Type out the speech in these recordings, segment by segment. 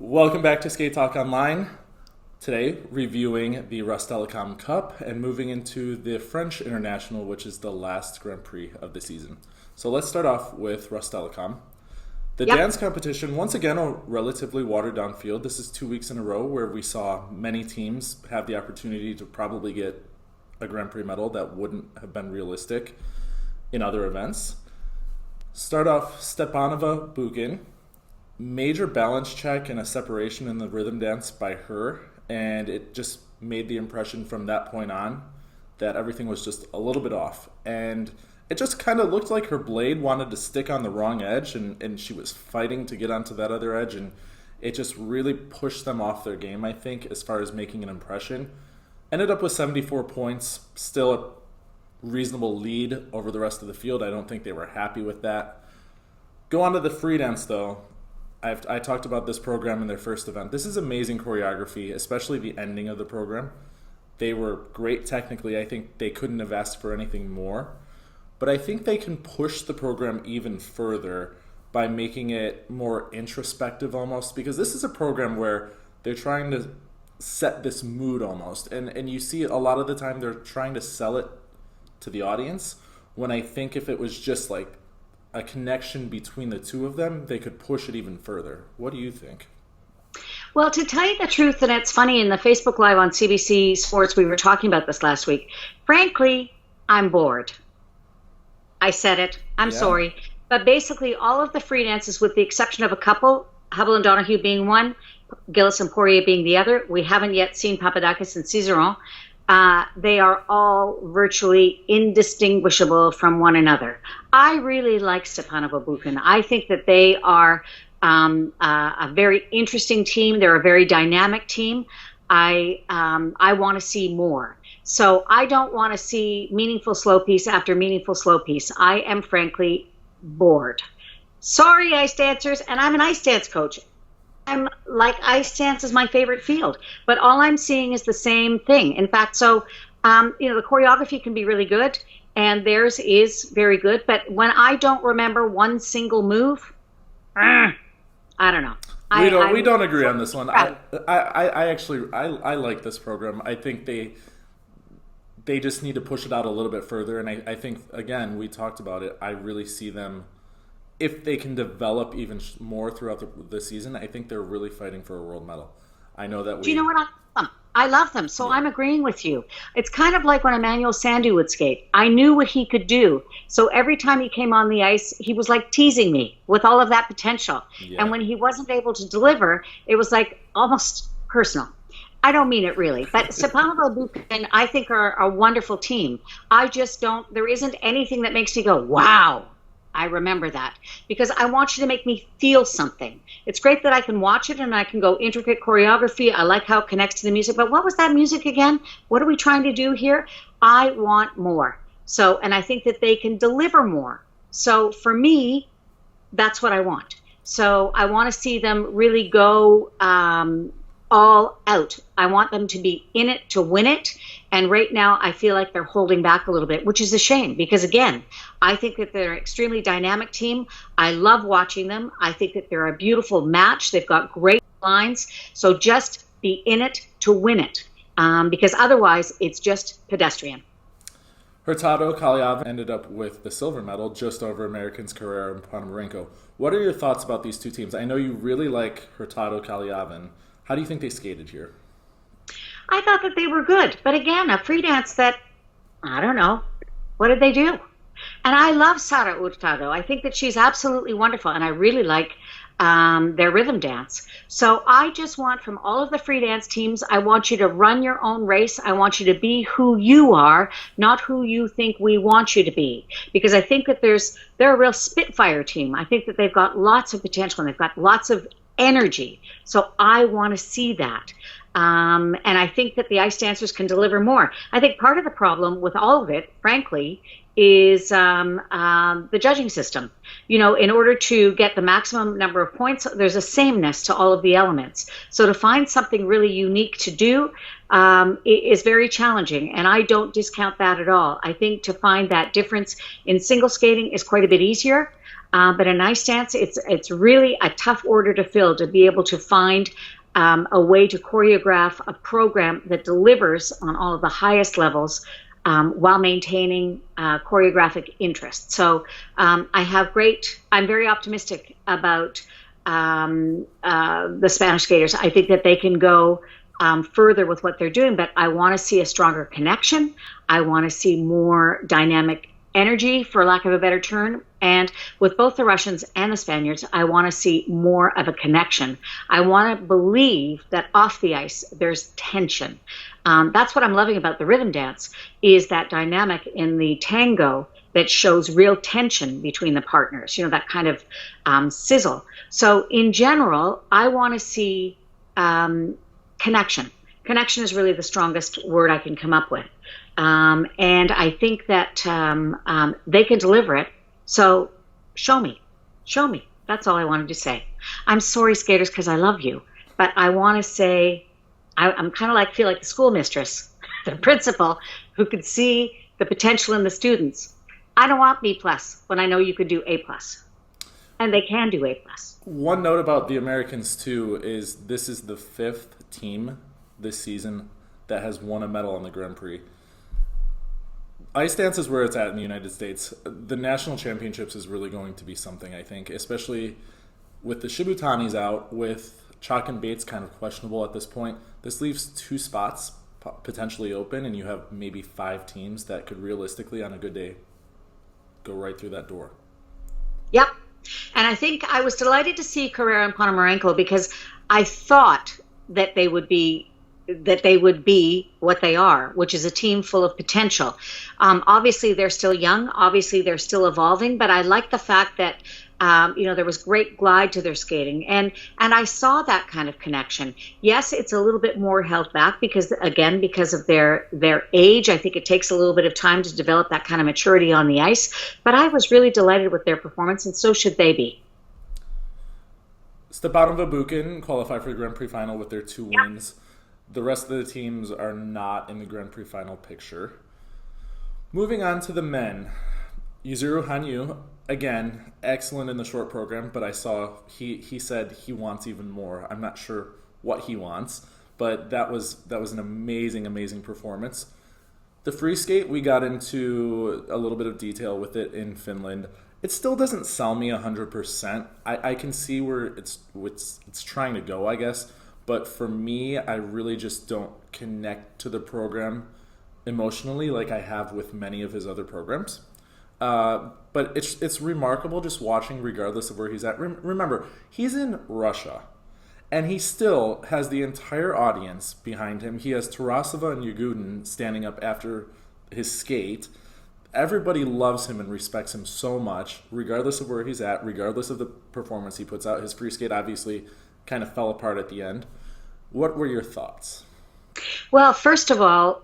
Welcome back to Skate Talk Online. Today, reviewing the Rostelecom Cup and moving into the French International, which is the last Grand Prix of the season. So let's start off with Rostelecom. The dance competition, once again, a relatively watered-down field. This is 2 weeks in a row where we saw many teams have the opportunity to probably get a Grand Prix medal that wouldn't have been realistic in other events. Start off Stepanova, Bukin. Major balance check and a separation in the rhythm dance by her, and it just made the impression from that point on that everything was just a little bit off. And it just kind of looked like her blade wanted to stick on the wrong edge, and she was fighting to get onto that other edge, and it just really pushed them off their game, I think, as far as making an impression. Ended up with 74 points, still a reasonable lead over the rest of the field. I don't think they were happy with that. Go on to the free dance, though. I talked about this program in their first event. This is amazing choreography, especially the ending of the program. They were great technically. I think they couldn't have asked for anything more. But I think they can push the program even further by making it more introspective almost, because this is a program where they're trying to set this mood almost. And you see a lot of the time they're trying to sell it to the audience, when I think if it was just like a connection between the two of them, they could push it even further. What do you think? Well, to tell you the truth, and it's funny, in the Facebook Live on CBC Sports, we were talking about this last week. Frankly, I'm bored. I said it. I'm sorry. But basically, all of the free dances, with the exception of a couple, Hubble and Donahue being one, Gillis and Poirier being the other, we haven't yet seen Papadakis and Cizeron. They are all virtually indistinguishable from one another. I really like Stepanova Bukin. I think that they are a very interesting team. They're a very dynamic team. I want to see more. So I don't want to see meaningful slow piece after meaningful slow piece. I am frankly bored. Sorry, ice dancers, and I'm an ice dance coach. I'm like, ice dance is my favorite field, but all I'm seeing is the same thing. In fact, so, the choreography can be really good, and theirs is very good, but when I don't remember one single move, I don't know. We don't agree on this one. I actually like this program. I think they just need to push it out a little bit further, and I think, again, we talked about it, I really see them, if they can develop even more throughout the season, I think they're really fighting for a world medal. I know that Do you know what? I love them. So I'm agreeing with you. It's kind of like when Emmanuel Sandou would skate. I knew what he could do. So every time he came on the ice, he was like teasing me with all of that potential. Yeah. And when he wasn't able to deliver, it was like almost personal. I don't mean it really, but Stepanova and Bukin, I think, are a wonderful team. I just don't, there isn't anything that makes me go, wow. I remember that, because I want you to make me feel something. It's great that I can watch it and I can go intricate choreography. I like how it connects to the music, but what was that music again? What are we trying to do here? I want more. So, and I think that they can deliver more. So for me, that's what I want. So I want to see them really go all out. I want them to be in it to win it. And right now, I feel like they're holding back a little bit, which is a shame, because, again, I think that they're an extremely dynamic team. I love watching them. I think that they're a beautiful match. They've got great lines. So just be in it to win it, because otherwise it's just pedestrian. Hurtado Kolyada ended up with the silver medal, just over Americans Carrera and Ponomarenko. What are your thoughts about these two teams? I know you really like Hurtado Kolyada. How do you think they skated here? I thought that they were good. But again, a free dance that, I don't know, what did they do? And I love Sara Hurtado. I think that she's absolutely wonderful, and I really like their rhythm dance. So I just want, from all of the free dance teams, I want you to run your own race. I want you to be who you are, not who you think we want you to be. Because I think that they're a real Spitfire team. I think that they've got lots of potential, and they've got lots of energy. So I want to see that. And I think that the ice dancers can deliver more. I think part of the problem with all of it, frankly, is the judging system. In order to get the maximum number of points, there's a sameness to all of the elements. So to find something really unique to do is very challenging, and I don't discount that at all. I think to find that difference in single skating is quite a bit easier. But in ice dance, it's really a tough order to fill, to be able to find a way to choreograph a program that delivers on all of the highest levels while maintaining choreographic interest. So I'm very optimistic about the Spanish skaters. I think that they can go further with what they're doing, but I want to see a stronger connection. I want to see more dynamic energy, for lack of a better term. And with both the Russians and the Spaniards, I want to see more of a connection. I want to believe that off the ice, there's tension. That's what I'm loving about the rhythm dance, is that dynamic in the tango that shows real tension between the partners, that kind of sizzle. So in general, I want to see connection. Connection is really the strongest word I can come up with. And I think that they can deliver it. So show me. That's all I wanted to say. I'm sorry, skaters, because I love you. But I want to say, I'm kind of feel like the schoolmistress, the principal, who could see the potential in the students. I don't want B+ when I know you could do A+. And they can do A+. One note about the Americans, too, is this is the 5th team this season that has won a medal in the Grand Prix. Ice dance is where it's at in the United States. The national championships is really going to be something, I think, especially with the Shibutanis out, with Chalk and Bates kind of questionable at this point. This leaves 2 spots potentially open, and you have maybe 5 teams that could realistically, on a good day, go right through that door. Yep. And I think I was delighted to see Carrera and Ponomarenko, because I thought that they would be what they are, which is a team full of potential. Obviously, they're still young. Obviously, they're still evolving. But I like the fact that there was great glide to their skating, and I saw that kind of connection. Yes, it's a little bit more held back because of their age. I think it takes a little bit of time to develop that kind of maturity on the ice. But I was really delighted with their performance, and so should they be. Stepanova and Bukin qualify for the Grand Prix final with their 2 wins. The rest of the teams are not in the Grand Prix final picture. Moving on to the men. Yuzuru Hanyu, again, excellent in the short program, but I saw he said he wants even more. I'm not sure what he wants, but that was an amazing performance. The free skate, we got into a little bit of detail with it in Finland. It still doesn't sell me 100%. I can see where it's trying to go, I guess. But for me, I really just don't connect to the program emotionally like I have with many of his other programs. But it's remarkable just watching, regardless of where he's at. Remember, he's in Russia, and he still has the entire audience behind him. He has Tarasova and Yagudin standing up after his skate. Everybody loves him and respects him so much, regardless of where he's at, regardless of the performance he puts out. His free skate obviously kind of fell apart at the end. What were your thoughts? Well, first of all,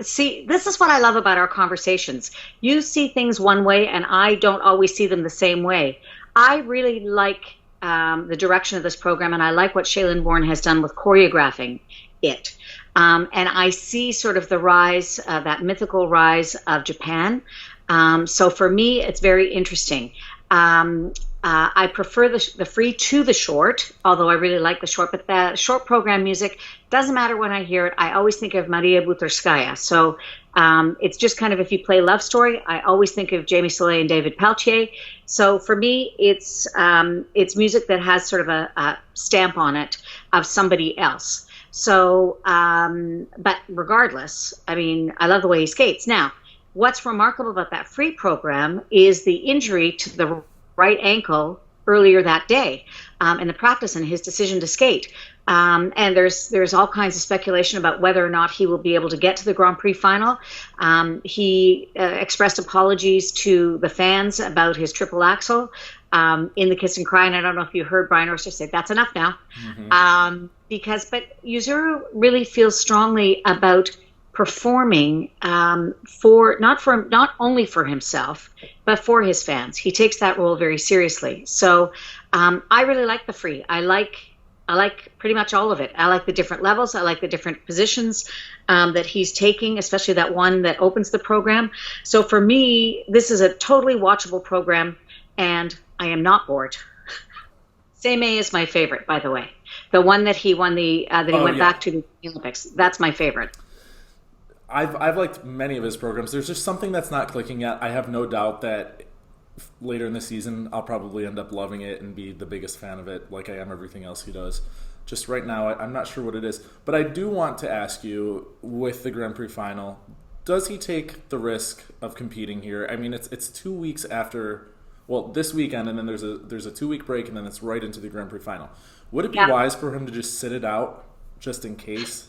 see, this is what I love about our conversations. You see things one way, and I don't always see them the same way. I really like the direction of this program, and I like what Shailin Bourne has done with choreographing it. And I see sort of the rise, that mythical rise of Japan. So for me, it's very interesting. I prefer the free to the short, although I really like the short. But the short program music doesn't matter when I hear it. I always think of Maria Butarskaya. So it's just kind of, if you play Love Story, I always think of Jamie Soleil and David Peltier. So for me, it's music that has sort of a stamp on it of somebody else. So, but regardless, I mean, I love the way he skates. Now, what's remarkable about that free program is the injury to the right ankle earlier that day in the practice, and his decision to skate. And there's all kinds of speculation about whether or not he will be able to get to the Grand Prix final. He expressed apologies to the fans about his triple axel in the Kiss and Cry, and I don't know if you heard Brian Orser say, that's enough now. Mm-hmm. But Yuzuru really feels strongly about performing not only for himself, but for his fans. He takes that role very seriously. So I really like the free. I like pretty much all of it. I like the different levels. I like the different positions that he's taking, especially that one that opens the program. So for me, this is a totally watchable program. and I am not bored. Seimei is my favorite, by the way. The one that he won back to the Olympics. That's my favorite. I've liked many of his programs. There's just something that's not clicking yet. I have no doubt that later in the season I'll probably end up loving it and be the biggest fan of it, like I am everything else he does. Just right now, I'm not sure what it is. But I do want to ask you, with the Grand Prix final, does he take the risk of competing here? I mean, it's 2 weeks after, well, this weekend, and then there's a 2-week break, and then it's right into the Grand Prix final. Would it be wise for him to just sit it out, just in case?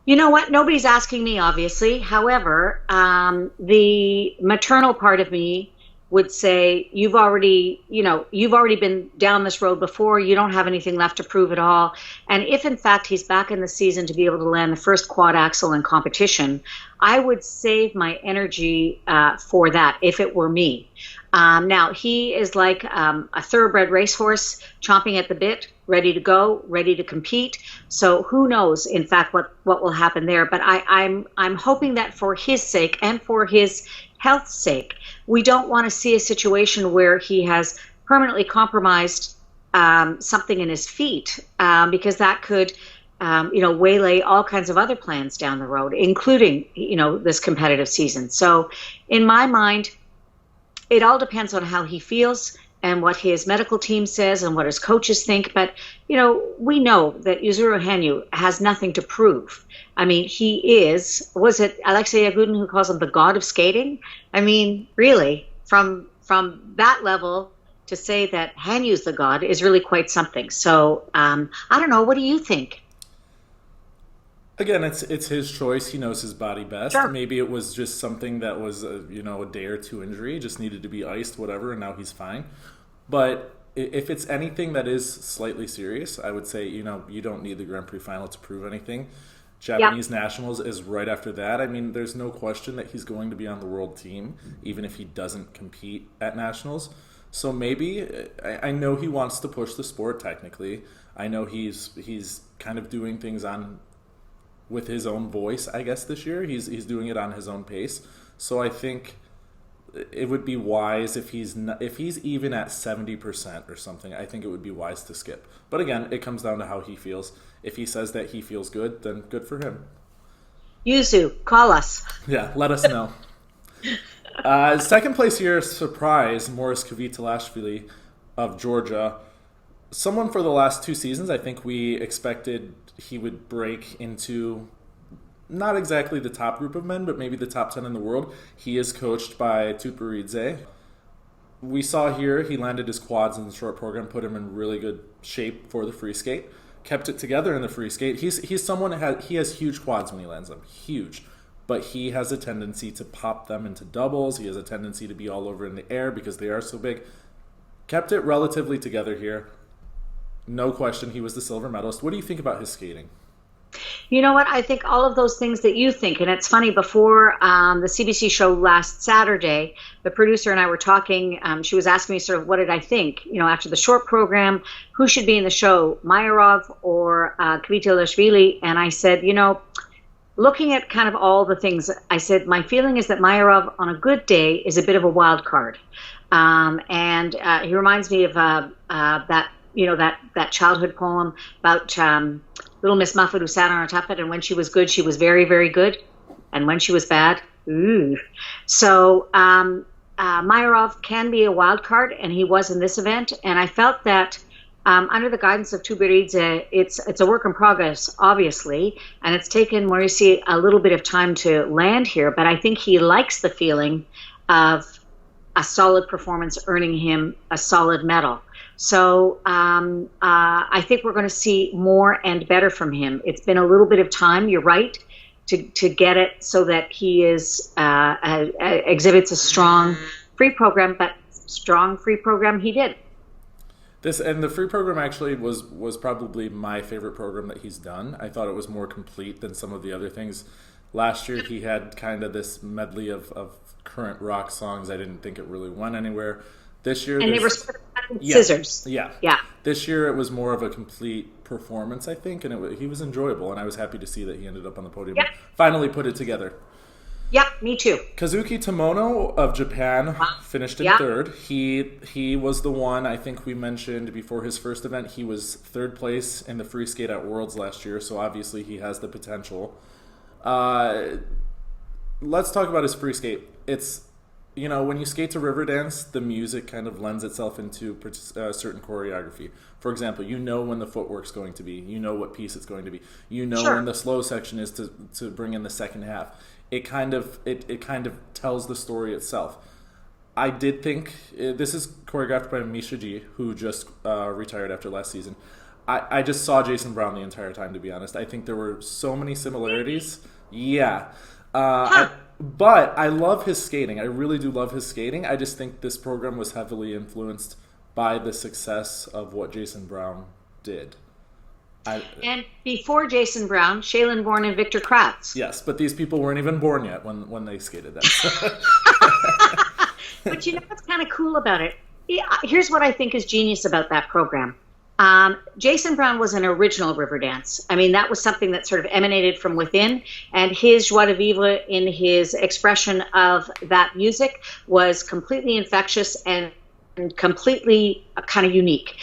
You know what? Nobody's asking me, obviously. However, the maternal part of me would say, you've already been down this road before. You don't have anything left to prove at all. And if, in fact, he's back in the season to be able to land the first quad axel in competition, I would save my energy for that if it were me. Now, he is like a thoroughbred racehorse, chomping at the bit, ready to go, ready to compete. So who knows, in fact, what will happen there. But I'm hoping that for his sake and for his health's sake, we don't want to see a situation where he has permanently compromised something in his feet, because that could waylay all kinds of other plans down the road, including, this competitive season. So in my mind, it all depends on how he feels and what his medical team says and what his coaches think. But, we know that Yuzuru Hanyu has nothing to prove. I mean, was it Alexei Yagudin who calls him the god of skating? I mean, really, from that level to say that Hanyu's the god is really quite something. So, I don't know. What do you think? Again, it's his choice. He knows his body best. Sure. Maybe it was just something that was a day or two injury, just needed to be iced, whatever, and now he's fine. But if it's anything that is slightly serious, I would say, you don't need the Grand Prix final to prove anything. Japanese Nationals is right after that. I mean, there's no question that he's going to be on the world team, even if he doesn't compete at Nationals. So maybe, I know he wants to push the sport technically. I know he's kind of doing things with his own voice, I guess, this year. He's doing it on his own pace. So I think it would be wise if he's even at 70% or something. I think it would be wise to skip. But again, it comes down to how he feels. If he says that he feels good, then good for him. Yuzu, call us. Yeah, let us know. Second place here, surprise, Morris Kvitalashvili of Georgia. Someone for the last 2 seasons, I think we expected he would break into not exactly the top group of men, but maybe the top 10 in the world. He is coached by Tupuridze. We saw here he landed his quads in the short program, put him in really good shape for the free skate, kept it together in the free skate. He's someone he has huge quads when he lands them, huge. But he has a tendency to pop them into doubles. He has a tendency to be all over in the air because they are so big. Kept it relatively together here. No question, he was the silver medalist. What do you think about his skating? You know what? I think all of those things that you think. And it's funny, before the CBC show last Saturday, the producer and I were talking. She was asking me sort of what did I think, after the short program, who should be in the show, Mayarov or Kvitalashvili? And I said, looking at kind of all the things, I said, my feeling is that Mayarov on a good day is a bit of a wild card. And he reminds me of that childhood poem about little Miss Muffet who sat on her tuffet, and when she was good, she was very, very good. And when she was bad, ooh. So Mayarov can be a wild card, and he was in this event. And I felt that under the guidance of Tupuridze, it's a work in progress, obviously, and it's taken Maurici a little bit of time to land here, but I think he likes the feeling of a solid performance earning him a solid medal. So I think we're going to see more and better from him. It's been a little bit of time, you're right, to get it so that he exhibits a strong free program, but strong free program he did. The free program actually was probably my favorite program that he's done. I thought it was more complete than some of the other things. Last year he had kind of this medley of current rock songs. I didn't think it really went anywhere. This year, and they were scissors. Yeah. This year it was more of a complete performance, I think, and he was enjoyable, and I was happy to see that he ended up on the podium. Yeah. Finally put it together. Yep, me too. Kazuki Tomono of Japan finished in third. He was the one, I think we mentioned before his first event, he was third place in the free skate at Worlds last year, so obviously he has the potential. Let's talk about his free skate. It's, when you skate to Riverdance, the music kind of lends itself into certain choreography. For example, you know when the footwork's going to be. You know what piece it's going to be. You know when the slow section is to bring in the second half. It kind of tells the story itself. I did think this is choreographed by Misha G, who just retired after last season. I just saw Jason Brown the entire time, to be honest. I think there were so many similarities. Yeah. But I love his skating. I really do love his skating. I just think this program was heavily influenced by the success of what Jason Brown did. And before Jason Brown, Shaylin Bourne and Victor Kratz. Yes, but these people weren't even born yet when they skated that. But you know what's kind of cool about it? Here's what I think is genius about that program. Jason Brown was an original Riverdance. I mean, that was something that sort of emanated from within, and his joie de vivre in his expression of that music was completely infectious and completely kind of unique.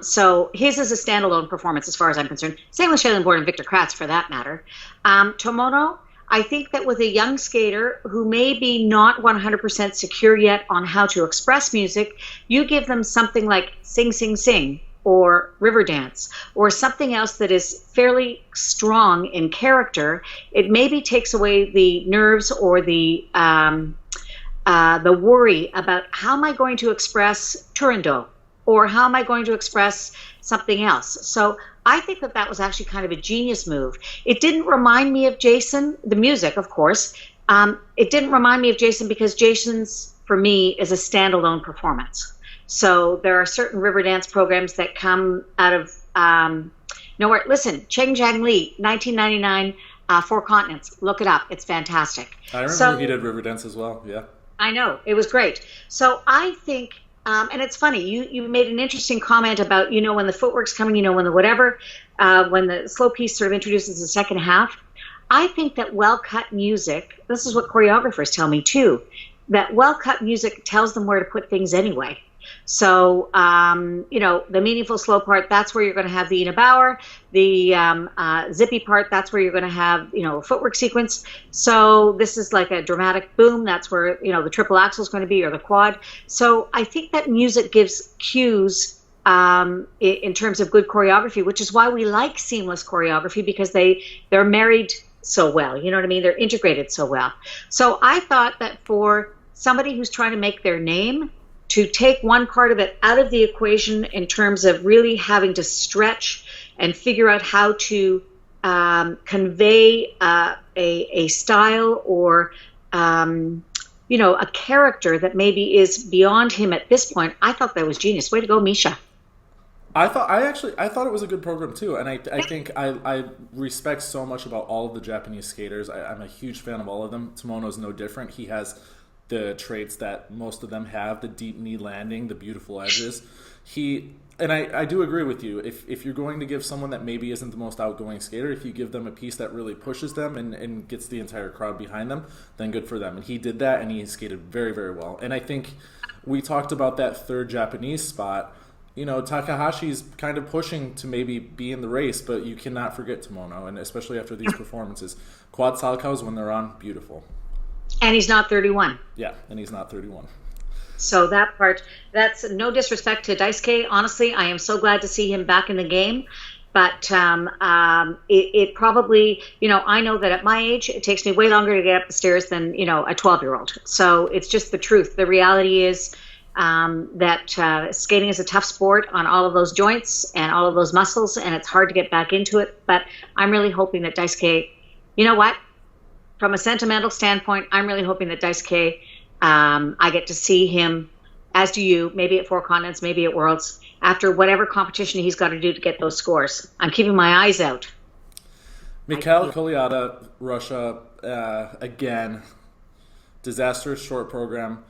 So his is a standalone performance as far as I'm concerned. Same with Shaylin Bourne and Victor Kratz for that matter. Tomono, I think that with a young skater who may be not 100% secure yet on how to express music, you give them something like Sing Sing Sing or Riverdance or something else that is fairly strong in character. It maybe takes away the nerves or the worry about how am I going to express Turandot or how am I going to express something else. So I think that was actually kind of a genius move. It didn't remind me of Jason, the music, of course. It didn't remind me of Jason because Jason's, for me, is a standalone performance. So there are certain Riverdance programs that come out of nowhere. Listen, Cheng Jiang Li, 1999, Four Continents. Look it up. It's fantastic. I remember he did Riverdance as well, yeah. I know. It was great. So I think, and it's funny, you made an interesting comment about, when the footwork's coming, when the whatever, when the slow piece sort of introduces the second half. I think that well-cut music, this is what choreographers tell me too, that well-cut music tells them where to put things anyway. So, the meaningful slow part, that's where you're going to have the Ina Bauer. The zippy part, that's where you're going to have, a footwork sequence. So this is like a dramatic boom. That's where, the triple axel is going to be, or the quad. So I think that music gives cues in terms of good choreography, which is why we like seamless choreography, because they're married so well. You know what I mean? They're integrated so well. So I thought that for somebody who's trying to make their name, to take one part of it out of the equation in terms of really having to stretch and figure out how to convey a style or a character that maybe is beyond him at this point, I thought that was genius. Way to go, Misha. I thought it was a good program too, and I think I respect so much about all of the Japanese skaters. I'm a huge fan of all of them. Tomono's no different. He has the traits that most of them have, the deep knee landing, the beautiful edges. I do agree with you. If you're going to give someone that maybe isn't the most outgoing skater, if you give them a piece that really pushes them and gets the entire crowd behind them, then good for them. And he did that, and he skated very, very well. And I think we talked about that third Japanese spot. Takahashi's kind of pushing to maybe be in the race, but you cannot forget Tomono, and especially after these performances. Quad salchows, when they're on, beautiful. And he's not 31. Yeah, and he's not 31. So that part, that's no disrespect to Daisuke. Honestly, I am so glad to see him back in the game. But it probably, I know that at my age, it takes me way longer to get up the stairs than, a 12-year-old. So it's just the truth. The reality is that skating is a tough sport on all of those joints and all of those muscles, and it's hard to get back into it. But I'm really hoping that Daisuke, you know what? From a sentimental standpoint, I'm really hoping that Daisuke, I get to see him, as do you, maybe at Four Continents, maybe at Worlds, after whatever competition he's got to do to get those scores. I'm keeping my eyes out. Mikhail Kolyada, Russia, again, disastrous short program.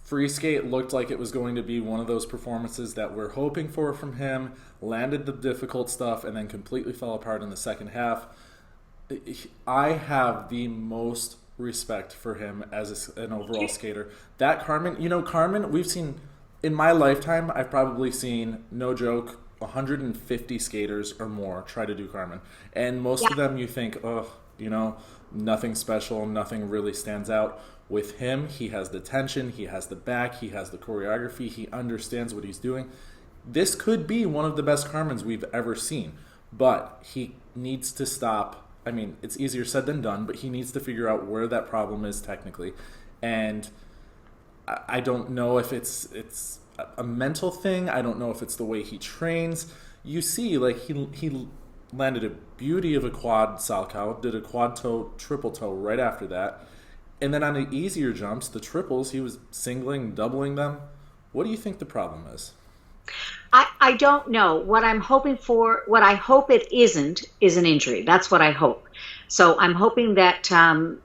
Free skate looked like it was going to be one of those performances that we're hoping for from him, landed the difficult stuff, and then completely fell apart in the second half. I have the most respect for him as an overall skater. That Carmen, we've seen, in my lifetime, I've probably seen, no joke, 150 skaters or more try to do Carmen. And most of them you think, oh, nothing special, nothing really stands out. With him, he has the tension, he has the back, he has the choreography, he understands what he's doing. This could be one of the best Carmens we've ever seen, but he needs to stop. I mean, it's easier said than done, but he needs to figure out where that problem is technically. And I don't know if it's a mental thing. I don't know if it's the way he trains. You see, like, he landed a beauty of a quad salchow, did a quad toe, triple toe right after that. And then on the easier jumps, the triples, he was singling, doubling them. What do you think the problem is? I don't know. What I'm hoping for, what I hope it isn't, is an injury. That's what I hope. So I'm hoping that, that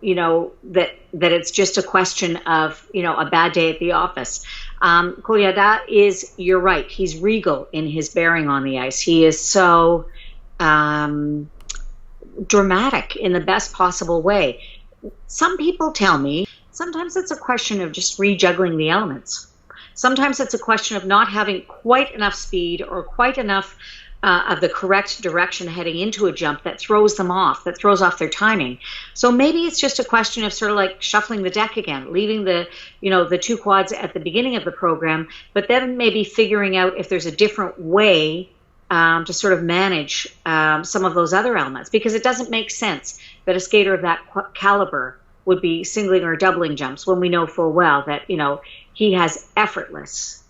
it's just a question of, a bad day at the office. Kolyada is, you're right, he's regal in his bearing on the ice. He is so dramatic in the best possible way. Some people tell me sometimes it's a question of just rejuggling the elements. Sometimes it's a question of not having quite enough speed or quite enough of the correct direction heading into a jump that throws them off, that throws off their timing. So maybe it's just a question of sort of like shuffling the deck again, leaving the two quads at the beginning of the program, but then maybe figuring out if there's a different way to sort of manage some of those other elements, because it doesn't make sense that a skater of that caliber would be singling or doubling jumps when we know full well that, he has effortless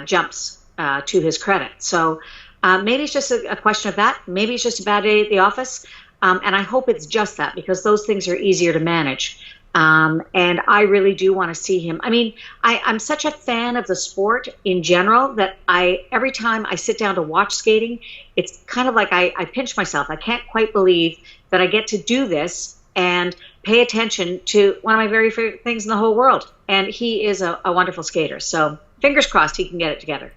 jumps to his credit. So maybe it's just a question of that. Maybe it's just a bad day at the office. And I hope it's just that, because those things are easier to manage. And I really do want to see him. I mean, I'm such a fan of the sport in general that every time I sit down to watch skating, it's kind of like I pinch myself. I can't quite believe that I get to do this and pay attention to one of my very favorite things in the whole world. And he is a wonderful skater. So fingers crossed he can get it together.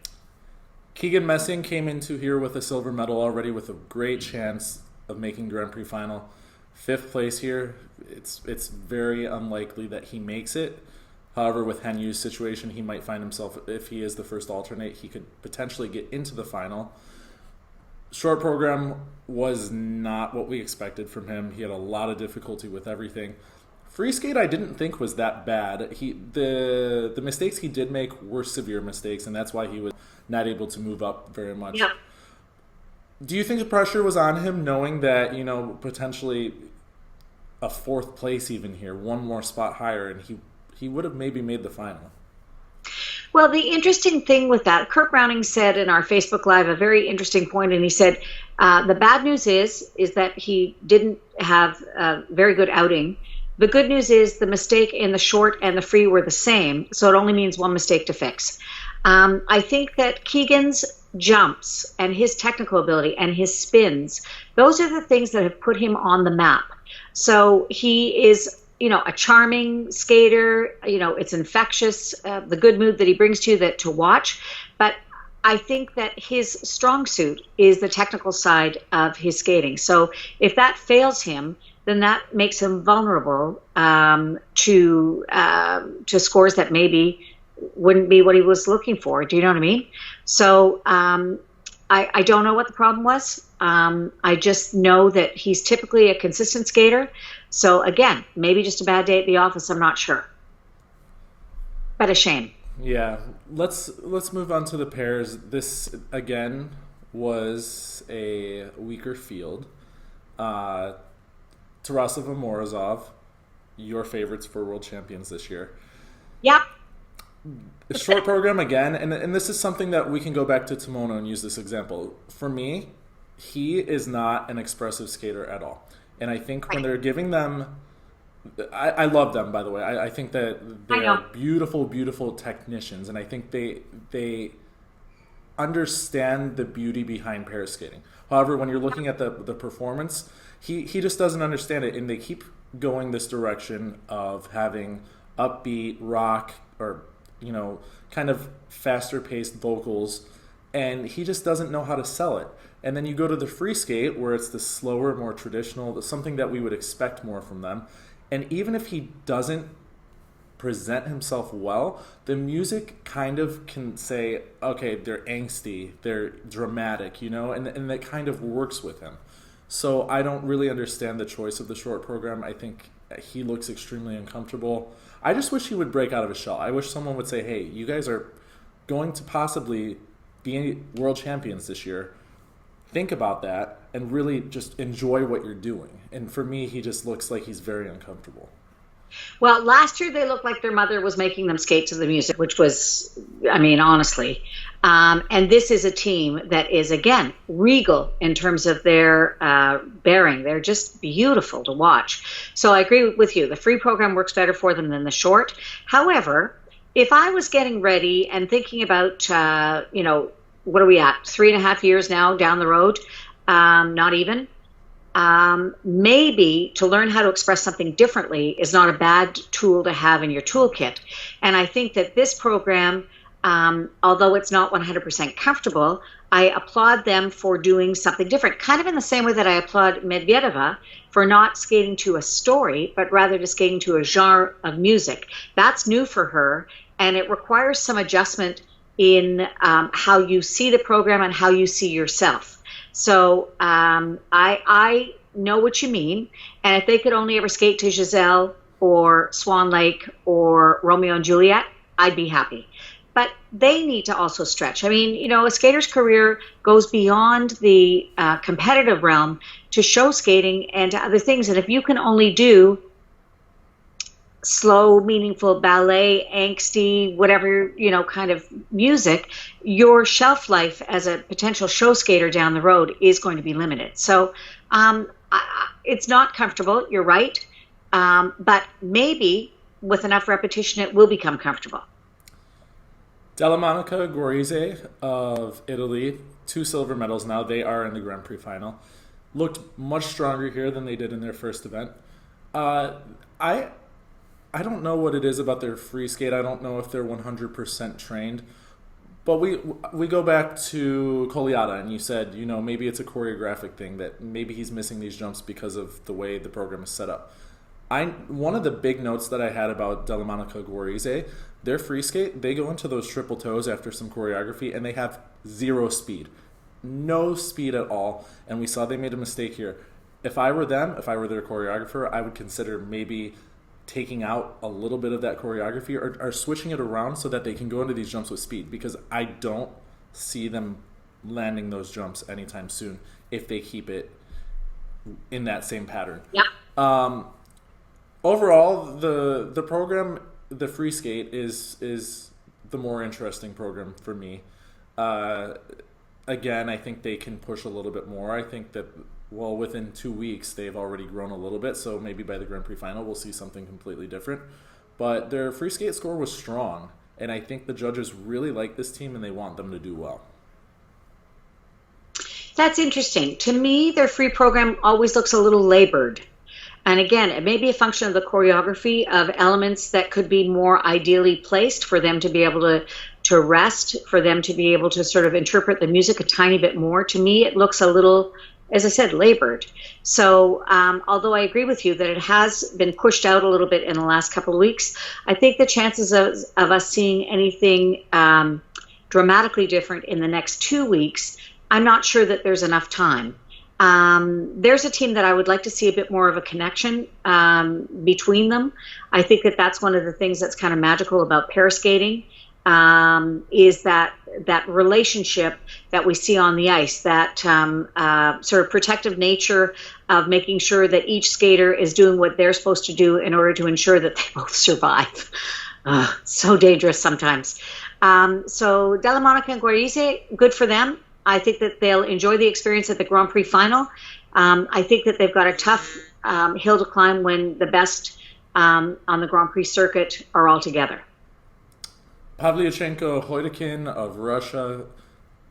Keegan Messing came into here with a silver medal already, with a great chance of making Grand Prix final. 5th place here. It's very unlikely that he makes it. However, with Hanyu's situation, he might find himself, if he is the first alternate, he could potentially get into the final. Short program was not what we expected from him. He had a lot of difficulty with everything. Free skate I didn't think was that bad. The mistakes he did make were severe mistakes, and that's why he was not able to move up very much. Yeah. Do you think the pressure was on him, knowing that, potentially a 4th place even here, one more spot higher, and he would have maybe made the final? Well, the interesting thing with that, Kurt Browning said in our Facebook Live a very interesting point, and he said the bad news is that he didn't have a very good outing. The good news is the mistake in the short and the free were the same, so it only means one mistake to fix. I think that Keegan's jumps and his technical ability and his spins, those are the things that have put him on the map. So he is, a charming skater. It's infectious, the good mood that he brings to you to watch. But I think that his strong suit is the technical side of his skating. So if that fails him, then that makes him vulnerable to scores that maybe wouldn't be what he was looking for. Do you know what I mean? So I don't know what the problem was. I just know that he's typically a consistent skater. So again, maybe just a bad day at the office. I'm not sure. But a shame. Yeah. Let's move on to the pairs. This again was a weaker field. Tarasova and Morozov, your favorites for world champions this year. Yep. A short program again, and this is something that we can go back to Tomono and use this example. For me, he is not an expressive skater at all. And I think when they're giving them, I love them, by the way. I think that they are beautiful, beautiful technicians, and I think they understand the beauty behind pair skating. However, when you're looking at the performance, he just doesn't understand it, and they keep going this direction of having upbeat rock or kind of faster paced vocals, and he just doesn't know how to sell it. And then you go to the free skate where it's the slower, more traditional, something that we would expect more from them, And even if he doesn't present himself well, the music kind of can say, okay, they're angsty, they're dramatic, and that kind of works with him. So I don't really understand the choice of the short program. I think he looks extremely uncomfortable. I just wish he would break out of his shell. I wish someone would say, hey, you guys are going to possibly be world champions this year. Think about that and really just enjoy what you're doing. And for me, he just looks like he's very uncomfortable. Well, last year they looked like their mother was making them skate to the music, which was, honestly. And this is a team that is, again, regal in terms of their bearing. They're just beautiful to watch. So I agree with you. The free program works better for them than the short. However, if I was getting ready and thinking about, what are we at? 3.5 years now down the road? Not even. Maybe to learn how to express something differently is not a bad tool to have in your toolkit. And I think that this program, although it's not 100% comfortable, I applaud them for doing something different, kind of in the same way that I applaud Medvedeva for not skating to a story, but rather to skating to a genre of music. That's new for her, and it requires some adjustment in how you see the program and how you see yourself. So I know what you mean, and if they could only ever skate to Giselle or Swan Lake or Romeo and Juliet, I'd be happy. But they need to also stretch. A skater's career goes beyond the competitive realm to show skating and to other things. And if you can only do slow, meaningful ballet, angsty, whatever, kind of music, your shelf life as a potential show skater down the road is going to be limited. So it's not comfortable, you're right, but maybe with enough repetition it will become comfortable. Della Monica Guarise of Italy, 2 silver medals now. They are in the Grand Prix final. Looked much stronger here than they did in their first event. I don't know what it is about their free skate. I don't know if they're 100% trained. But we go back to Kolyada, and you said, maybe it's a choreographic thing, that maybe he's missing these jumps because of the way the program is set up. One of the big notes that I had about Della Monica Guarise, their free skate, they go into those triple toes after some choreography, and they have 0 speed. No speed at all. And we saw they made a mistake here. If I were them, if I were their choreographer, I would consider maybe taking out a little bit of that choreography or switching it around so that they can go into these jumps with speed, because I don't see them landing those jumps anytime soon if they keep it in that same pattern. Yeah. Overall, the program, the free skate, is the more interesting program for me. Again, I think they can push a little bit more. I think that within 2 weeks, they've already grown a little bit, so maybe by the Grand Prix final, we'll see something completely different. But their free skate score was strong, and I think the judges really like this team, and they want them to do well. That's interesting. To me, their free program always looks a little labored. And again, it may be a function of the choreography, of elements that could be more ideally placed for them to be able to rest, for them to be able to sort of interpret the music a tiny bit more. To me, it looks a little, as I said, labored. So although I agree with you that it has been pushed out a little bit in the last couple of weeks, I think the chances of us seeing anything dramatically different in the next 2 weeks, I'm not sure that there's enough time. There's a team that I would like to see a bit more of a connection between them. I think that that's one of the things that's kind of magical about pair skating, is that relationship that we see on the ice, that sort of protective nature of making sure that each skater is doing what they're supposed to do in order to ensure that they both survive. So dangerous sometimes. So Della Monica and Guarise, good for them. I think that they'll enjoy the experience at the Grand Prix final. I think that they've got a tough hill to climb when the best on the Grand Prix circuit are all together. Pavlyuchenko Hoydakin of Russia,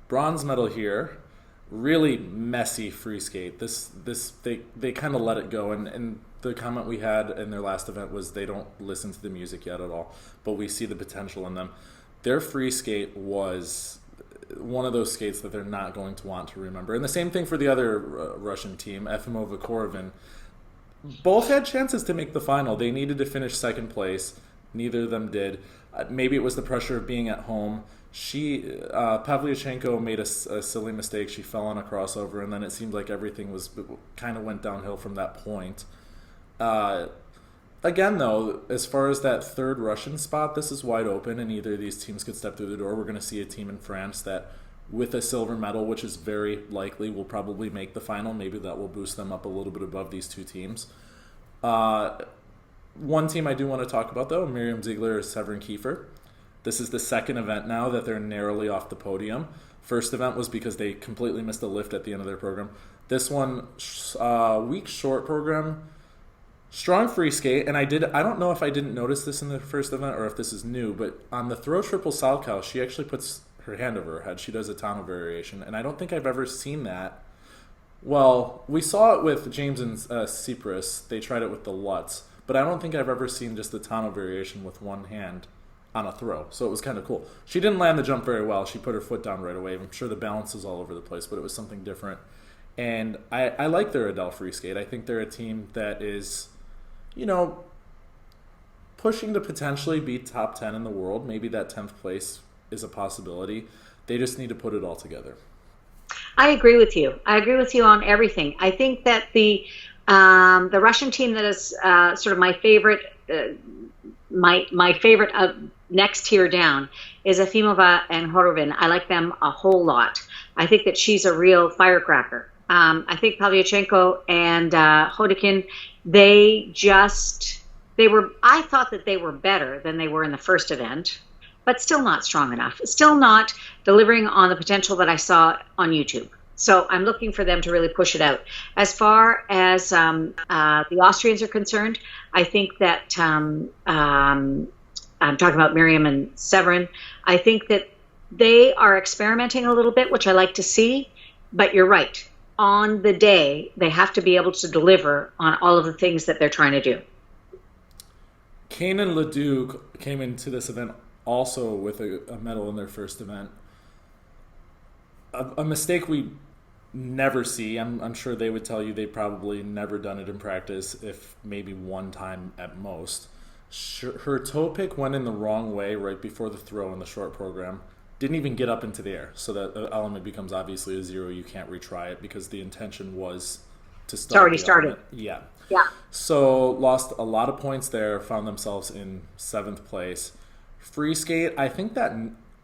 bronze medal here. Really messy free skate. They kind of let it go, and the comment we had in their last event was they don't listen to the music yet at all, but we see the potential in them. Their free skate was one of those skates that they're not going to want to remember. And the same thing for the other Russian team, Efimova Korovin. Both had chances to make the final. They needed to finish second place. Neither of them did. Maybe it was the pressure of being at home. Pavlyuchenko made a silly mistake. She fell on a crossover, and then it seemed like everything kind of went downhill from that point. Again, though, as far as that third Russian spot, this is wide open, and either of these teams could step through the door. We're going to see a team in France that, with a silver medal, which is very likely, will probably make the final. Maybe that will boost them up a little bit above these two teams. One team I do want to talk about, though, Miriam Ziegler is Severin Kiefer. This is the second event now that they're narrowly off the podium. First event was because they completely missed a lift at the end of their program. This one, week short program, strong free skate, and I don't know if I didn't notice this in the first event or if this is new, but on the throw triple Salchow, she actually puts her hand over her head. She does a tonal variation, and I don't think I've ever seen that. Well, we saw it with James and Cyprus. They tried it with the Lutz, but I don't think I've ever seen just the tonal variation with one hand on a throw, so it was kind of cool. She didn't land the jump very well. She put her foot down right away. I'm sure the balance is all over the place, but it was something different. And I like their Adele free skate. I think they're a team that is, pushing to potentially be top 10 in the world. Maybe that 10th place is a possibility. They just need to put it all together. I agree with you. I agree with you on everything. I think that the Russian team that is sort of my favorite, my favorite next tier down is Efimova and Horovin. I like them a whole lot. I think that she's a real firecracker. I think Pavlyuchenko and Hodekin, I thought that they were better than they were in the first event, but still not strong enough. Still not delivering on the potential that I saw on YouTube. So I'm looking for them to really push it out. As far as the Austrians are concerned, I think that I'm talking about Miriam and Severin. I think that they are experimenting a little bit, which I like to see, but you're right. On the day, they have to be able to deliver on all of the things that they're trying to do. Kane and Leduc came into this event also with a medal in their first event. A mistake we never see. I'm sure they would tell you they've probably never done it in practice, if maybe one time at most. Her toe pick went in the wrong way right before the throw in the short program. Didn't even get up into the air, so that element becomes obviously a zero. You can't retry it because the intention was to start. It's already started. Yeah. Yeah. So lost a lot of points there, found themselves in 7th place. Free skate, I think that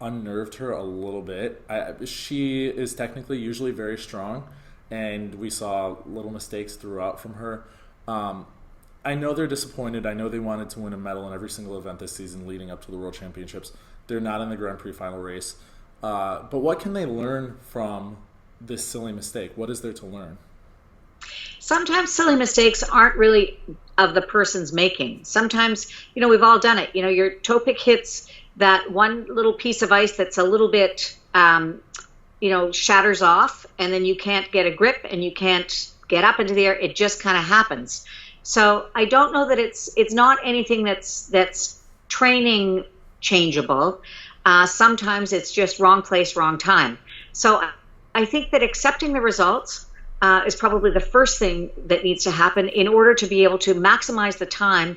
unnerved her a little bit. She is technically usually very strong, and we saw little mistakes throughout from her. I know they're disappointed. I know they wanted to win a medal in every single event this season leading up to the World Championships. They're not in the Grand Prix final race. But what can they learn from this silly mistake? What is there to learn? Sometimes silly mistakes aren't really of the person's making. Sometimes, we've all done it. Your toe pick hits that one little piece of ice that's a little bit, shatters off, and then you can't get a grip and you can't get up into the air. It just kind of happens. So I don't know that it's not anything that's training changeable. Sometimes it's just wrong place, wrong time. So I think that accepting the results is probably the first thing that needs to happen in order to be able to maximize the time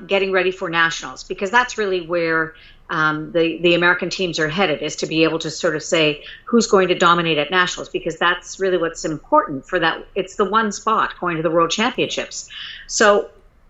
getting ready for nationals, because that's really where the American teams are headed, is to be able to sort of say who's going to dominate at nationals, because that's really what's important for that. It's the one spot going to the World Championships. So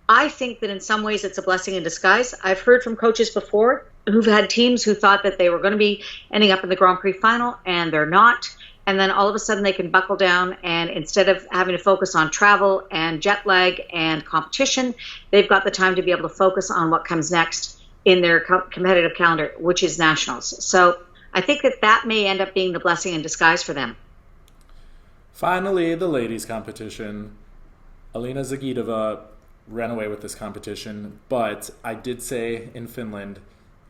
I think that in some ways it's a blessing in disguise. I've heard from coaches before who've had teams who thought that they were going to be ending up in the Grand Prix final, and they're not. And then all of a sudden they can buckle down, and instead of having to focus on travel and jet lag and competition, they've got the time to be able to focus on what comes next in their competitive calendar, which is nationals. So I think that may end up being the blessing in disguise for them. Finally, the ladies' competition. Alina Zagitova ran away with this competition, but I did say in Finland,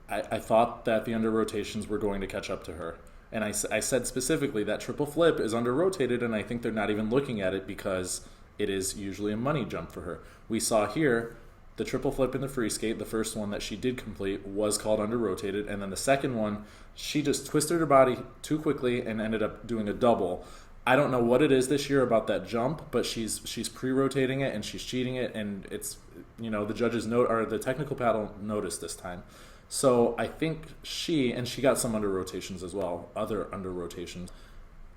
I thought that the under rotations were going to catch up to her. And I said specifically that triple flip is under-rotated, and I think they're not even looking at it because it is usually a money jump for her. We saw here the triple flip in the free skate, the first one that she did complete, was called under-rotated, and then the second one, she just twisted her body too quickly and ended up doing a double. I don't know what it is this year about that jump, but she's pre-rotating it and she's cheating it, and it's, the judges note, or the technical panel noticed this time. So I think she got some under rotations as well, other under rotations.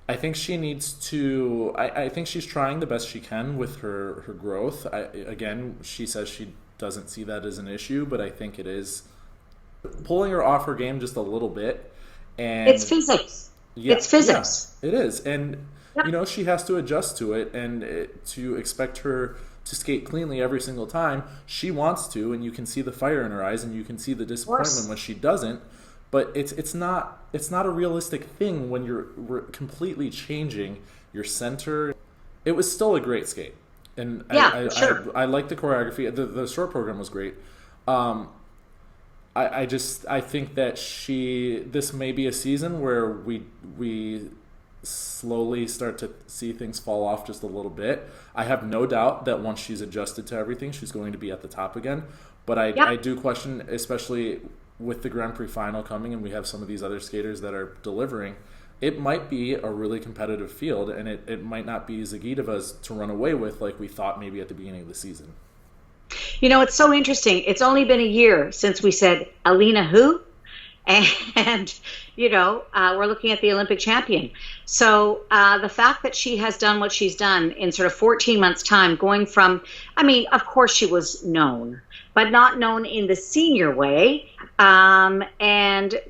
I think she needs to. I think she's trying the best she can with her growth. Again, she says she doesn't see that as an issue, but I think it is pulling her off her game just a little bit. And it's physics. Yeah, it's physics. Yeah, it is, and she has to adjust to it, and to expect her to skate cleanly every single time. She wants to, and you can see the fire in her eyes, and you can see the disappointment when she doesn't. But it's not a realistic thing when you're completely changing your center. It was still a great skate, and sure. I like the choreography. The short program was great. I think that this may be a season where we slowly start to see things fall off just a little bit. I have no doubt that once she's adjusted to everything, she's going to be at the top again. But I do question, especially with the Grand Prix final coming, and we have some of these other skaters that are delivering, it might be a really competitive field, and it might not be Zagitova's to run away with like we thought maybe at the beginning of the season. It's so interesting. It's only been a year since we said, Alina who? And, we're looking at the Olympic champion. So the fact that she has done what she's done in sort of 14 months' time, going from, of course she was known, but not known in the senior way. And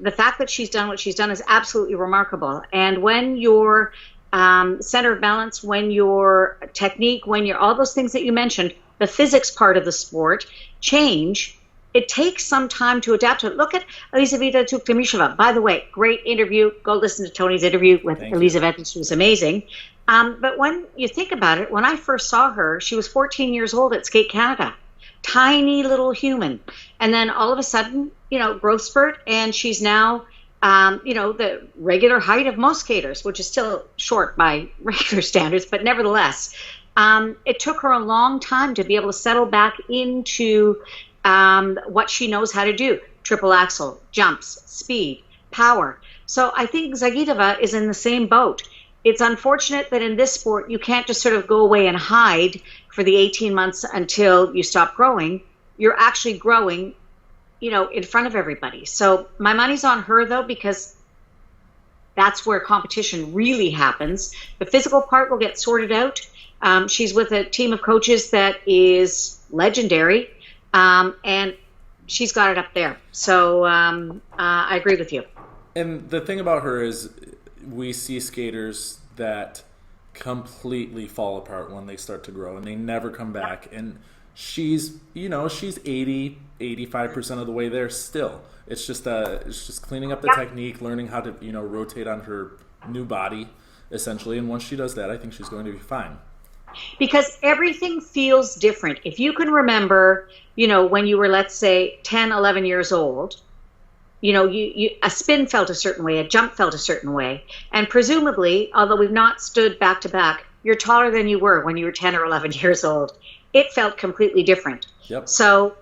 the fact that she's done what she's done is absolutely remarkable. And when your center of balance, when your technique, when you're all those things that you mentioned, the physics part of the sport change, it takes some time to adapt to it. Look at Elizaveta Tuktamisheva. By the way, great interview. Go listen to Tony's interview with Elizaveta. She was amazing. But when you think about it, when I first saw her, she was 14 years old at Skate Canada. Tiny little human. And then all of a sudden, growth spurt, and she's now, the regular height of most skaters, which is still short by regular standards, but nevertheless, it took her a long time to be able to settle back into what she knows how to do. Triple axel, jumps, speed, power. So I think Zagitova is in the same boat. It's unfortunate that in this sport, you can't just sort of go away and hide for the 18 months until you stop growing. You're actually growing, in front of everybody. So my money's on her, though, because that's where competition really happens. The physical part will get sorted out. She's with a team of coaches that is legendary, and she's got it up there. So I agree with you. And the thing about her is we see skaters that completely fall apart when they start to grow, and they never come back. And she's 80, 85% of the way there still. It's just cleaning up the technique, learning how to, rotate on her new body, essentially. And once she does that, I think she's going to be fine. Because everything feels different. If you can remember, when you were, let's say, 10, 11 years old, a spin felt a certain way, a jump felt a certain way. And presumably, although we've not stood back to back, you're taller than you were when you were 10 or 11 years old. It felt completely different. Yep. So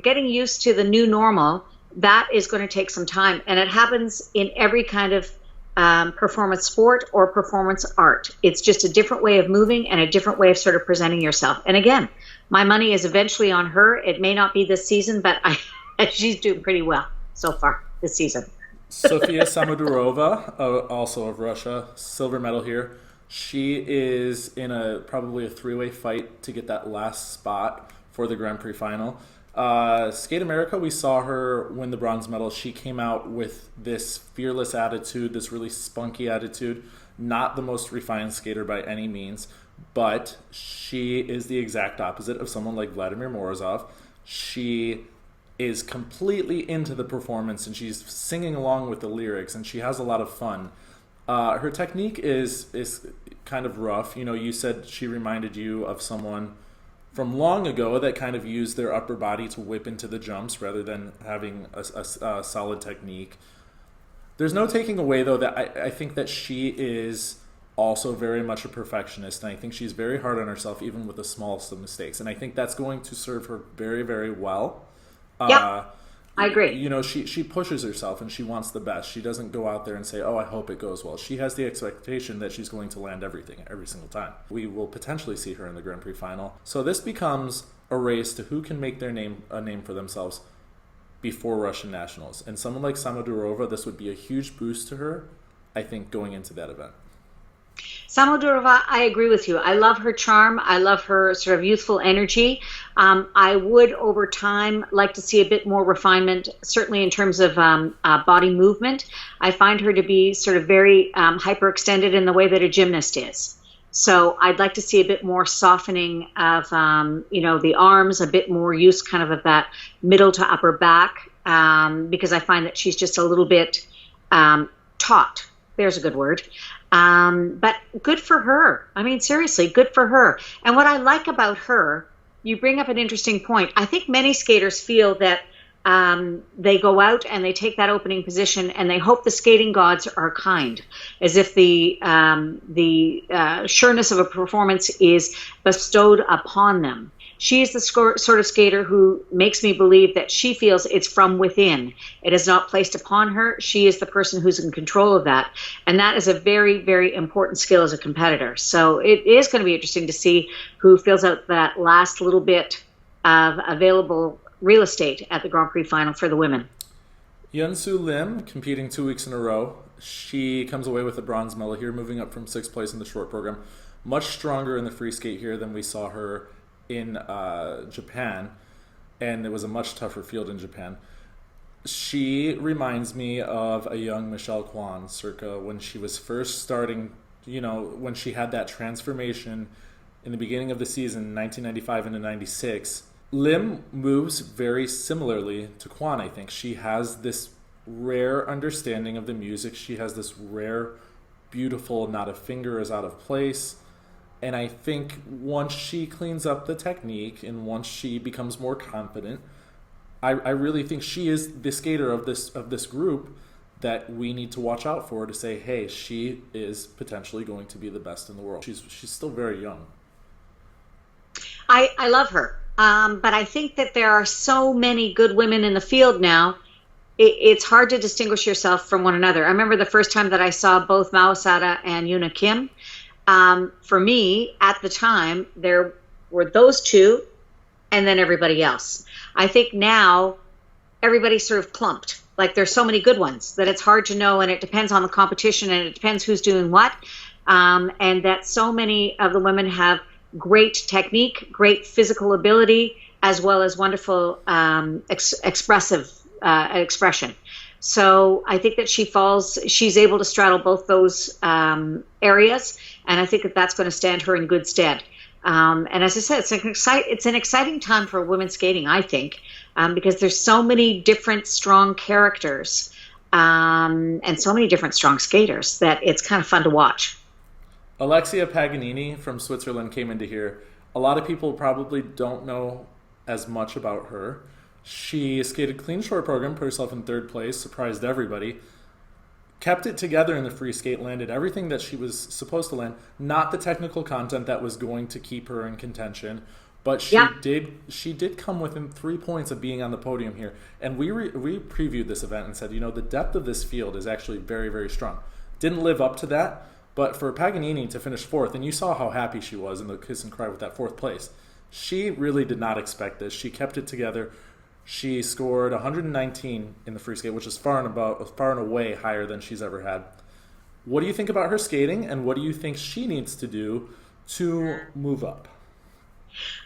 getting used to the new normal, that is going to take some time. And it happens in every kind of performance sport or performance art. It's just a different way of moving and a different way of sort of presenting yourself. And again, my money is eventually on her. It may not be this season, but she's doing pretty well so far this season. Sophia Samodurova, also of Russia, silver medal here. She is in probably a three-way fight to get that last spot for the Grand Prix final. Skate America, we saw her win the bronze medal. She came out with this fearless attitude, this really spunky attitude. Not the most refined skater by any means, but she is the exact opposite of someone like Vladimir Morozov. She is completely into the performance, and she's singing along with the lyrics, and she has a lot of fun. Her technique is kind of rough. You said she reminded you of someone from long ago that kind of used their upper body to whip into the jumps rather than having a solid technique. There's no taking away, though, that I think that she is also very much a perfectionist, and I think she's very hard on herself, even with the smallest of mistakes. And I think that's going to serve her very, very well. Yep. I agree. You know, she pushes herself and she wants the best. She doesn't go out there and say, oh, I hope it goes well. She has the expectation that she's going to land everything every single time. We will potentially see her in the Grand Prix final. So this becomes a race to who can make a name for themselves before Russian nationals. And someone like Samodurova, this would be a huge boost to her, I think, going into that event. Samodurova, I agree with you. I love her charm. I love her sort of youthful energy. I would, over time, like to see a bit more refinement, certainly in terms of body movement. I find her to be sort of very hyperextended in the way that a gymnast is. So I'd like to see a bit more softening of, the arms, a bit more use kind of that middle to upper back, because I find that she's just a little bit taut. There's a good word. But good for her. I mean, seriously, good for her. And what I like about her, you bring up an interesting point. I think many skaters feel that they go out and they take that opening position and they hope the skating gods are kind, as if the sureness of a performance is bestowed upon them. She is the sort of skater who makes me believe that she feels it's from within. It is not placed upon her. She is the person who's in control of that. And that is a very, very important skill as a competitor. So it is going to be interesting to see who fills out that last little bit of available real estate at the Grand Prix final for the women. Eun-soo Lim, competing 2 weeks in a row. She comes away with a bronze medal here, moving up from 6th place in the short program. Much stronger in the free skate here than we saw her in Japan, and it was a much tougher field in Japan. She reminds me of a young Michelle Kwong, circa when she was first starting, when she had that transformation in the beginning of the season, 1995 into 96. Lim moves very similarly to Kwong, I think. She has this rare understanding of the music. She has this rare, beautiful, not a finger is out of place. And I think once she cleans up the technique and once she becomes more confident, I really think she is the skater of this group that we need to watch out for, to say, hey, she is potentially going to be the best in the world. She's still very young. I love her. But I think that there are so many good women in the field now, it's hard to distinguish yourself from one another. I remember the first time that I saw both Mao Osada and Yuna Kim. For me, at the time, there were those two and then everybody else. I think now everybody's sort of clumped. Like there's so many good ones that it's hard to know, and it depends on the competition and it depends who's doing what. And that so many of the women have great technique, great physical ability, as well as wonderful expression. So I think that she's able to straddle both those areas, and I think that that's going to stand her in good stead. And as I said, it's an exciting time for women's skating, I think, because there's so many different strong characters and so many different strong skaters that it's kind of fun to watch. Alexia Paganini from Switzerland came into here. A lot of people probably don't know as much about her. She skated clean short program, put herself in 3rd place, surprised everybody. Kept it together in the free skate, landed everything that she was supposed to land. Not the technical content that was going to keep her in contention, but she did come within 3 points of being on the podium here. And we previewed this event and said, the depth of this field is actually very, very strong. Didn't live up to that, but for Paganini to finish 4th, and you saw how happy she was in the kiss and cry with that 4th place. She really did not expect this. She kept it together. She scored 119 in the free skate, which is far and away higher than she's ever had. What do you think about her skating, and what do you think she needs to do to move up?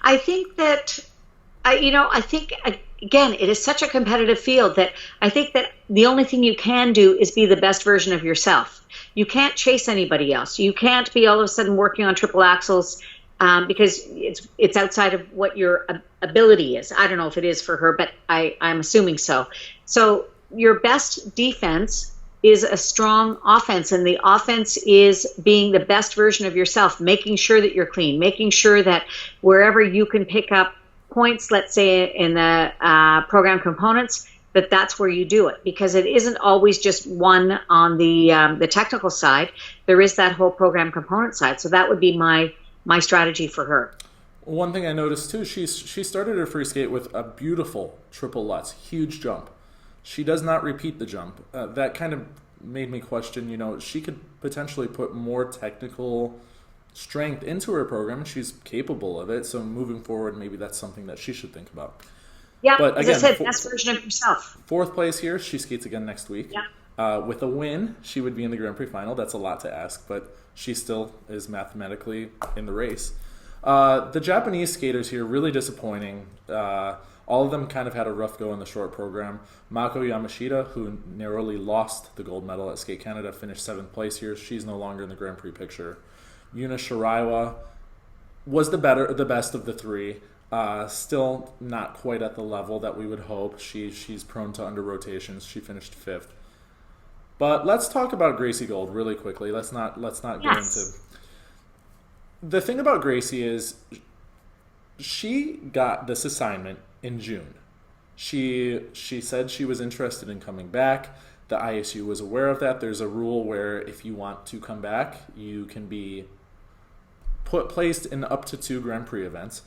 I think that, again, it is such a competitive field that I think that the only thing you can do is be the best version of yourself. You can't chase anybody else. You can't be all of a sudden working on triple axels because it's outside of what your ability is. I don't know if it is for her, but I'm assuming so. So your best defense is a strong offense, and the offense is being the best version of yourself, making sure that you're clean, making sure that wherever you can pick up points, let's say in the program components, that's where you do it, because it isn't always just one on the technical side. There is that whole program component side. So that would be my strategy for her. One thing I noticed too, she started her free skate with a beautiful triple Lutz, huge jump. She does not repeat the jump. That kind of made me question, she could potentially put more technical strength into her program, and she's capable of it. So moving forward, maybe that's something that she should think about. Yeah, but as again, I said, best version of herself. 4th place here. She skates again next week. Yeah. With a win, she would be in the Grand Prix final. That's a lot to ask, but she still is mathematically in the race. The Japanese skaters here, really disappointing. All of them kind of had a rough go in the short program. Mako Yamashita, who narrowly lost the gold medal at Skate Canada, finished 7th place here. She's no longer in the Grand Prix picture. Yuna Shiraiwa was the best of the three. Still not quite at the level that we would hope. She's prone to under rotations. She finished 5th. But let's talk about Gracie Gold really quickly. Let's not go into. The thing about Gracie is she got this assignment in June. She said she was interested in coming back. The ISU was aware of that. There's a rule where if you want to come back, you can be placed in up to 2 Grand Prix events.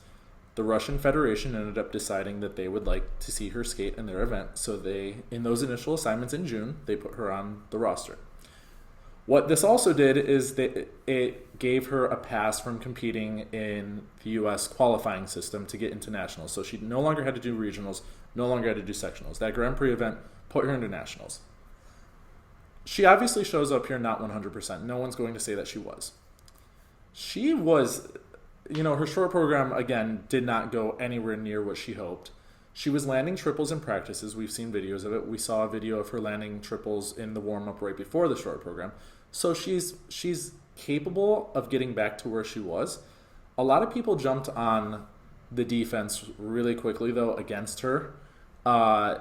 The Russian Federation ended up deciding that they would like to see her skate in their event. So in those initial assignments in June, they put her on the roster. What this also did is that it gave her a pass from competing in the U.S. qualifying system to get into nationals. So she no longer had to do regionals, no longer had to do sectionals. That Grand Prix event put her into nationals. She obviously shows up here not 100%. No one's going to say that she was. She was, her short program, again, did not go anywhere near what she hoped. She was landing triples in practices. We've seen videos of it. We saw a video of her landing triples in the warm-up right before the short program. So she's capable of getting back to where she was. A lot of people jumped on the defense really quickly, though, against her. I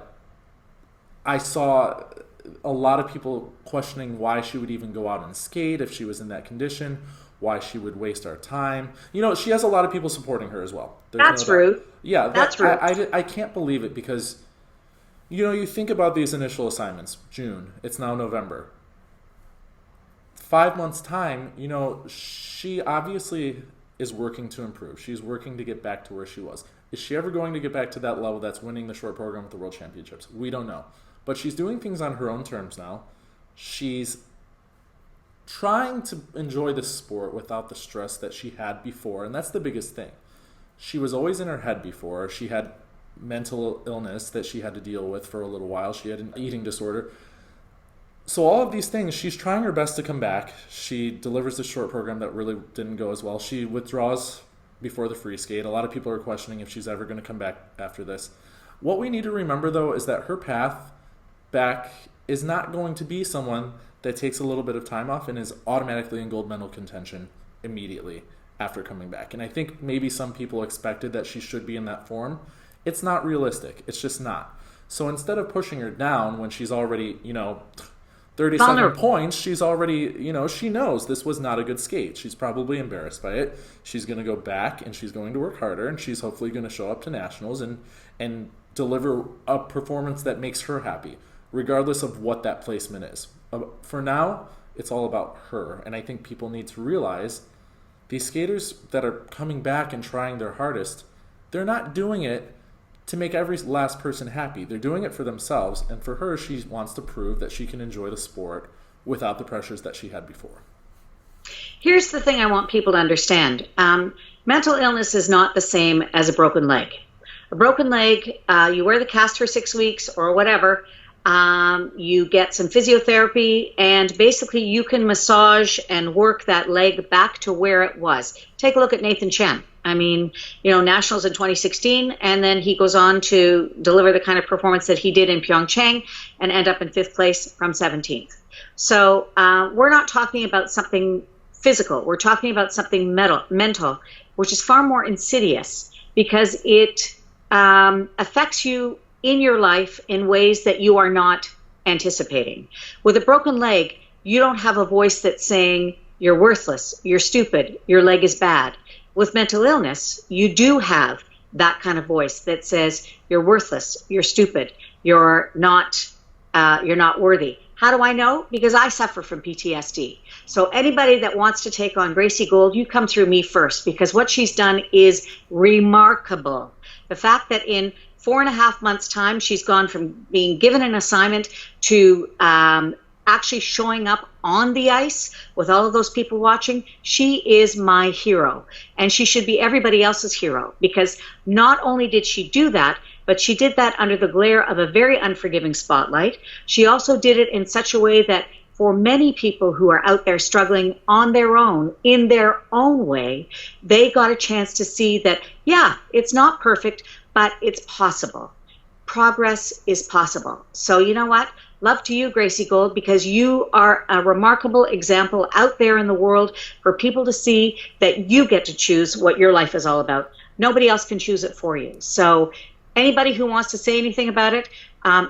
saw a lot of people questioning why she would even go out and skate if she was in that condition, why she would waste our time. She has a lot of people supporting her as well. That's rude. Yeah, that's rude. I can't believe it because, you think about these initial assignments. June. It's now November. 5 months' time, she obviously is working to improve. She's working to get back to where she was. Is she ever going to get back to that level that's winning the short program at the World Championships? We don't know. But she's doing things on her own terms now. She's trying to enjoy the sport without the stress that she had before, and that's the biggest thing. She was always in her head before. She had mental illness that she had to deal with for a little while. She had an eating disorder. So all of these things, she's trying her best to come back. She delivers the short program that really didn't go as well. She withdraws before the free skate. A lot of people are questioning if she's ever going to come back after this. What we need to remember, though, is that her path back is not going to be someone that takes a little bit of time off and is automatically in gold medal contention immediately after coming back. And I think maybe some people expected that she should be in that form. It's not realistic. It's just not. So instead of pushing her down when she's already, 37 points, she's already, she knows this was not a good skate. She's probably embarrassed by it. She's going to go back and she's going to work harder and she's hopefully going to show up to nationals and deliver a performance that makes her happy, regardless of what that placement is. For now, it's all about her. And I think people need to realize these skaters that are coming back and trying their hardest, they're not doing it to make every last person happy. They're doing it for themselves, and for her, she wants to prove that she can enjoy the sport without the pressures that she had before. Here's the thing I want people to understand. Mental illness is not the same as a broken leg. A broken leg, you wear the cast for 6 weeks or whatever, you get some physiotherapy, and basically you can massage and work that leg back to where it was. Take a look at Nathan Chen. I mean, nationals in 2016, and then he goes on to deliver the kind of performance that he did in Pyeongchang and end up in 5th place from 17th. So we're not talking about something physical. We're talking about something mental, which is far more insidious because it affects you in your life in ways that you are not anticipating. With a broken leg, you don't have a voice that's saying, you're worthless, you're stupid, your leg is bad. With mental illness, you do have that kind of voice that says you're worthless, you're stupid, you're not worthy. How do I know? Because I suffer from PTSD. So anybody that wants to take on Gracie Gold, you come through me first, because what she's done is remarkable. The fact that in 4.5 months' time, she's gone from being given an assignment to actually showing up on the ice with all of those people watching, she is my hero. And she should be everybody else's hero, because not only did she do that, but she did that under the glare of a very unforgiving spotlight. She also did it in such a way that for many people who are out there struggling on their own, in their own way, they got a chance to see that, yeah, it's not perfect, but it's possible. Progress is possible. So you know what? Love to you, Gracie Gold, because you are a remarkable example out there in the world for people to see that you get to choose what your life is all about. Nobody else can choose it for you. So anybody who wants to say anything about it,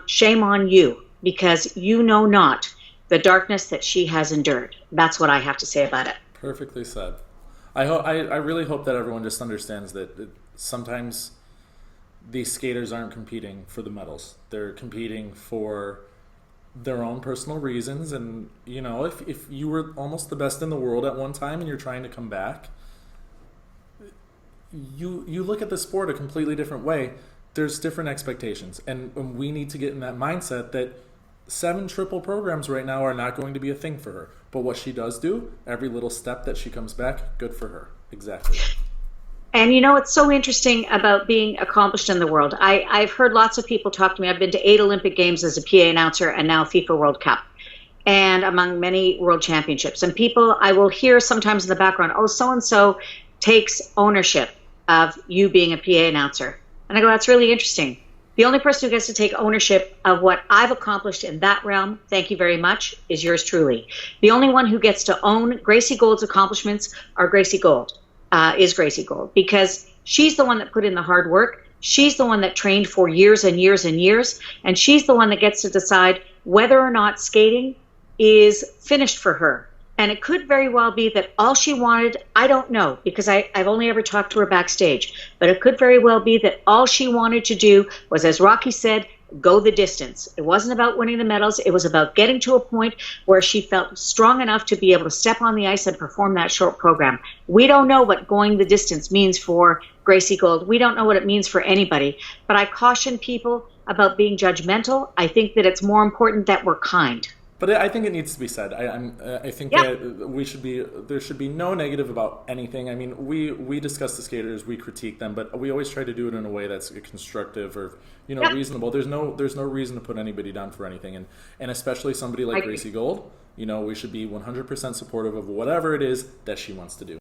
shame on you, because you know not the darkness that she has endured. That's what I have to say about it. Perfectly said. I really hope that everyone just understands that sometimes these skaters aren't competing for the medals. They're competing for their own personal reasons. And, you know, if you were almost the best in the world at one time and you're trying to come back, you look at the sport a completely different way. There's different expectations. And we need to get in that mindset that 7 triple programs right now are not going to be a thing for her. But what she does do, every little step that she comes back, good for her. Exactly. And you know what's so interesting about being accomplished in the world? I've heard lots of people talk to me. I've been to 8 Olympic Games as a PA announcer and now FIFA World Cup, and among many world championships. And people, I will hear sometimes in the background, oh, so-and-so takes ownership of you being a PA announcer. And I go, that's really interesting. The only person who gets to take ownership of what I've accomplished in that realm, thank you very much, is yours truly. The only one who gets to own Gracie Gold's accomplishments are Gracie Gold. Is Gracie Gold, because she's the one that put in the hard work. She's the one that trained for years and years and years, and she's the one that gets to decide whether or not skating is finished for her. And it could very well be that all she wanted, I don't know, because I've only ever talked to her backstage, but it could very well be that all she wanted to do was, as Rocky said, go the distance. It wasn't about winning the medals. It was about getting to a point where she felt strong enough to be able to step on the ice and perform that short program. We don't know what going the distance means for Gracie Gold. We don't know what it means for anybody. But I caution people about being judgmental. I think that it's more important that we're kind. But I think it needs to be said. I think that there should be no negative about anything. I mean, we discuss the skaters, we critique them, but we always try to do it in a way that's constructive or reasonable. There's no reason to put anybody down for anything, and especially somebody like Gracie Gold. We should be 100% supportive of whatever it is that she wants to do.